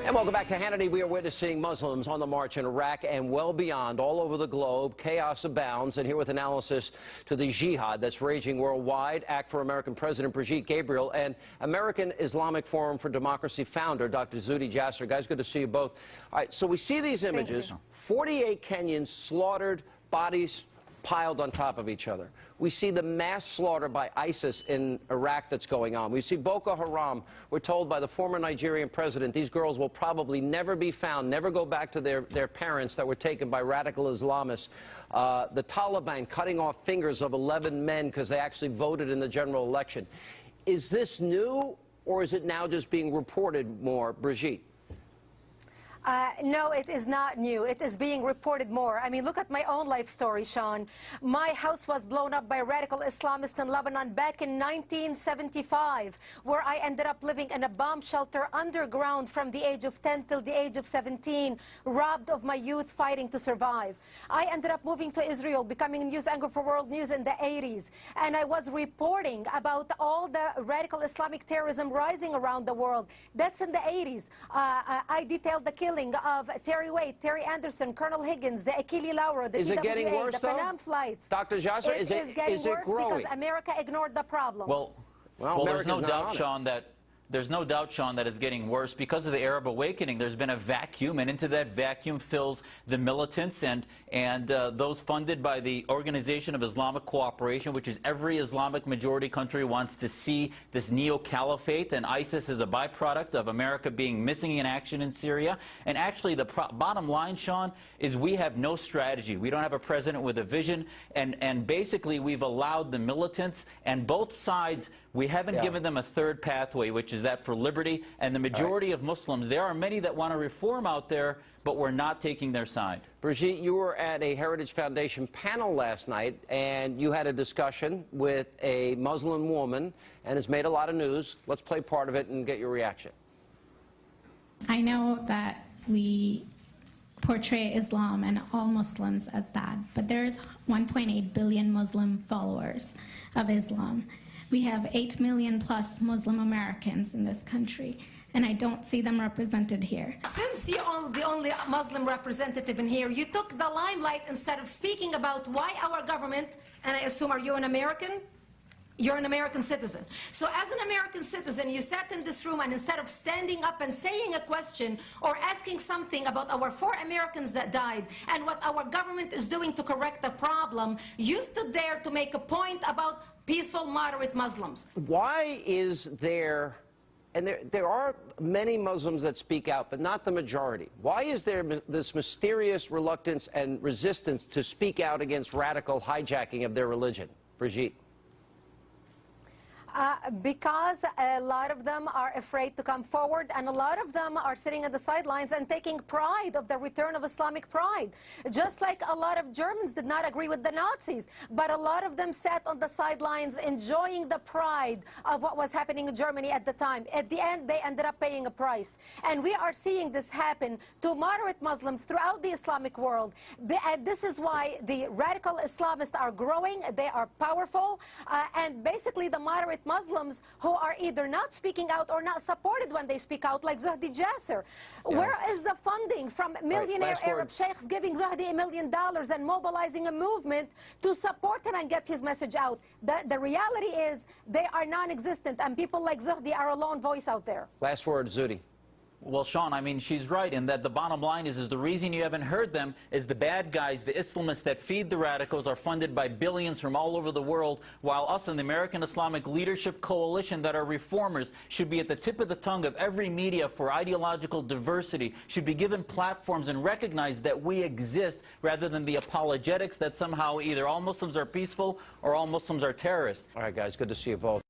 And welcome back to Hannity. We are witnessing Muslims on the march in Iraq and well beyond, all over the globe. Chaos abounds. And here with analysis to the jihad that's raging worldwide, Act for American President Brigitte Gabriel and American Islamic Forum for Democracy founder Dr. Zuhdi Jasser. Guys, good to see you both. All right, so we see these images. 48 Kenyans slaughtered, bodies piled on top of each other. We see the mass slaughter by ISIS in Iraq that's going on. We see Boko Haram. We're told by the former Nigerian president these girls will probably never be found, never go back to their parents that were taken by radical Islamists. The Taliban cutting off fingers of 11 men because they actually voted in the general election. Is this new, or is it now just being reported more, Brigitte? No, it is not new. It is being reported more. I mean, look at my own life story, Sean. My house was blown up by radical Islamists in Lebanon back in 1975, where I ended up living in a bomb shelter underground from the age of 10 till the age of 17, robbed of my youth fighting to survive. I ended up moving to Israel, becoming news anchor for World News in the 80s, and I was reporting about all the radical Islamic terrorism rising around the world. That's in the 80s. I detailed the killing of Terry Waite, Terry Anderson, Colonel Higgins, the Achille Lauro, the TWA, the Panam flights. Dr. Jasser, is it getting worse because America ignored the problem? Well, there's no doubt, Sean, that it's getting worse because of the Arab awakening. There's been a vacuum, and into that vacuum fills the militants and those funded by the Organization of Islamic Cooperation, which is every Islamic majority country wants to see this neo-caliphate, and ISIS is a byproduct of America being missing in action in Syria. And actually, the bottom line, Sean, is we have no strategy. We don't have a president with a vision, and basically we've allowed the militants and both sides, we haven't given them a third pathway, which is that for liberty, and the majority of Muslims, there are many that want to reform out there, but we're not taking their side. Brigitte, you were at a Heritage Foundation panel last night, and you had a discussion with a Muslim woman, and it's made a lot of news. Let's play part of it and get your reaction. I know that we portray Islam and all Muslims as bad, but there's 1.8 billion Muslim followers of Islam. We have 8 million plus Muslim Americans in this country, and I don't see them represented here. Since you're the only Muslim representative in here, you took the limelight instead of speaking about why our government, and I assume, are you an American? You're an American citizen. So as an American citizen, you sat in this room, and instead of standing up and saying a question or asking something about our 4 Americans that died and what our government is doing to correct the problem, you stood there to make a point about peaceful, moderate Muslims. Why is there, and there are many Muslims that speak out, but not the majority. Why is there this mysterious reluctance and resistance to speak out against radical hijacking of their religion? Brigitte. Because a lot of them are afraid to come forward, and a lot of them are sitting on the sidelines and taking pride of the return of Islamic pride. Just like a lot of Germans did not agree with the Nazis, but a lot of them sat on the sidelines enjoying the pride of what was happening in Germany at the time. At the end, they ended up paying a price. And we are seeing this happen to moderate Muslims throughout the Islamic world. And this is why the radical Islamists are growing. They are powerful. And basically, the moderate Muslims who are either not speaking out or not supported when they speak out, like Zuhdi Jasser. Where is the funding from millionaire Arab sheikhs giving Zuhdi $1 million and mobilizing a movement to support him and get his message out? The reality is they are non-existent, and people like Zuhdi are a lone voice out there. Last word, Zuhdi. Well, Sean, I mean, she's right in that the bottom line is the reason you haven't heard them is the bad guys, the Islamists that feed the radicals, are funded by billions from all over the world, while us in the American Islamic Leadership Coalition that are reformers should be at the tip of the tongue of every media for ideological diversity, should be given platforms and recognize that we exist rather than the apologetics that somehow either all Muslims are peaceful or all Muslims are terrorists. All right, guys, good to see you both.